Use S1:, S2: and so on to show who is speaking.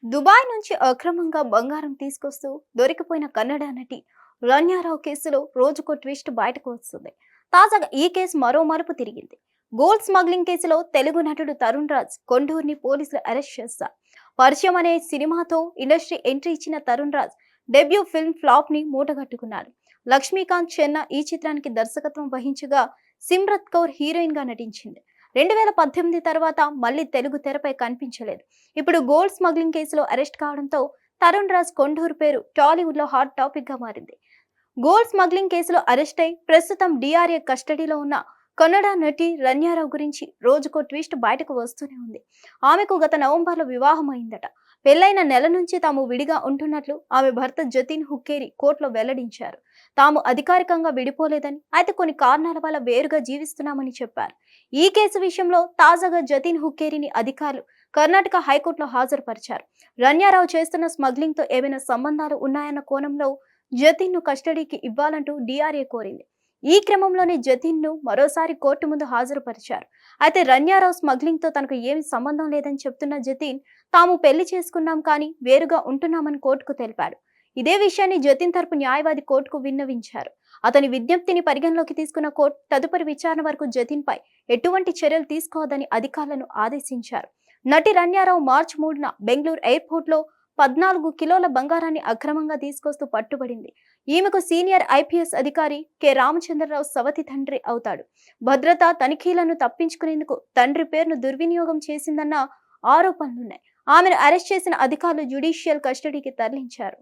S1: Dubai నుంచి అక్రమంగా బంగారం తీసుకొస్తూ దొరికిపోయిన కన్నడ నటి రన్యారావు కేసులో రోజుకో ట్విస్ట్ బయటకు వస్తుంది. తాజాగా ఈ కేసు మరో మలుపు తిరిగింది. గోల్డ్ స్మగ్లింగ్ కేసులో తెలుగు నటుడు తరుణ్ రాజ్ కొండూరుని పోలీసులు అరెస్ట్ చేశారు. పరిచయం అనే సినిమాతో ఇండస్ట్రీ ఎంట్రీ ఇచ్చిన Tarun Raj debut film flop ని మూటగట్టుకున్నారు. లక్ష్మీకాంత్ చెన్న ఈ చిత్రానికి దర్శకత్వం వహించగా సిమ్రత్ కౌర్ హీరోయిన్ గా నటించింది. 2018 తర్వాత మళ్ళీ తెలుగు తెరపై కనిపించలేదు. ఇప్పుడు గోల్డ్ స్మగ్లింగ్ కేసులో అరెస్ట్ కావడంతో తరుణ్ రాజ్ కొండూరు పేరు టాలీవుడ్ లో హాట్ టాపిక్ గా మారింది. గోల్డ్ స్మగ్లింగ్ కేసులో అరెస్ట్ అయి ప్రస్తుతం డిఆర్ఏ కస్టడీలో ఉన్న కన్నడ నటి రన్యారావు గురించి రోజుకో ట్విస్ట్ బయటకు వస్తూనే ఉంది. ఆమెకు గత నవంబర్లో వివాహం అయిందట. పెళ్లైన నెల నుంచి తాము విడిగా ఉంటున్నట్లు ఆమె భర్త జతిన్ హుక్కేరి కోర్టులో వెల్లడించారు. తాము అధికారికంగా విడిపోలేదని, అయితే కొన్ని కారణాల వల్ల వేరుగా జీవిస్తున్నామని చెప్పారు. ఈ కేసు విషయంలో తాజాగా జతిన్ హుక్కేరిని అధికారులు కర్ణాటక హైకోర్టులో హాజరుపరిచారు. రన్యారావు చేస్తున్న స్మగ్లింగ్ తో ఏమైనా సంబంధాలు ఉన్నాయన్న కోణంలో జతిన్ ను కస్టడీకి ఇవ్వాలంటూ డిఆర్ఏ కోరింది. ఈ క్రమంలోనే జతిన్ ను మరోసారి కోర్టు ముందు హాజరుపరిచారు. అయితే రన్యారావు స్మగ్లింగ్ తో తనకు ఏమి సంబంధం లేదని చెప్తున్న జతిన్ తాము పెళ్లి చేసుకున్నాం కానీ వేరుగా ఉంటున్నామని కోర్టుకు తెలిపాడు. ఇదే విషయాన్ని జతిన్ తరపు న్యాయవాది కోర్టుకు విన్నవించారు. అతని విజ్ఞప్తిని పరిగణలోకి తీసుకున్న కోర్టు తదుపరి విచారణ వరకు జతిన్ పై ఎటువంటి చర్యలు తీసుకోవద్దని అధికారులను ఆదేశించారు. నటి రన్యారావు మార్చి 3న బెంగళూరు ఎయిర్పోర్ట్ లో 14 కిలోల బంగారాన్ని అక్రమంగా తీసుకొస్తూ పట్టుబడింది. ఈమెకు సీనియర్ ఐపీఎస్ అధికారి కె రామచంద్రరావు సవతి తండ్రి అవుతాడు. భద్రతా తనిఖీలను తప్పించుకునేందుకు తండ్రి పేరును దుర్వినియోగం చేసిందన్న ఆరోపణలున్నాయి. ఆమెను అరెస్ట్ చేసిన అధికారులు జ్యుడిషియల్ కస్టడీకి తరలించారు.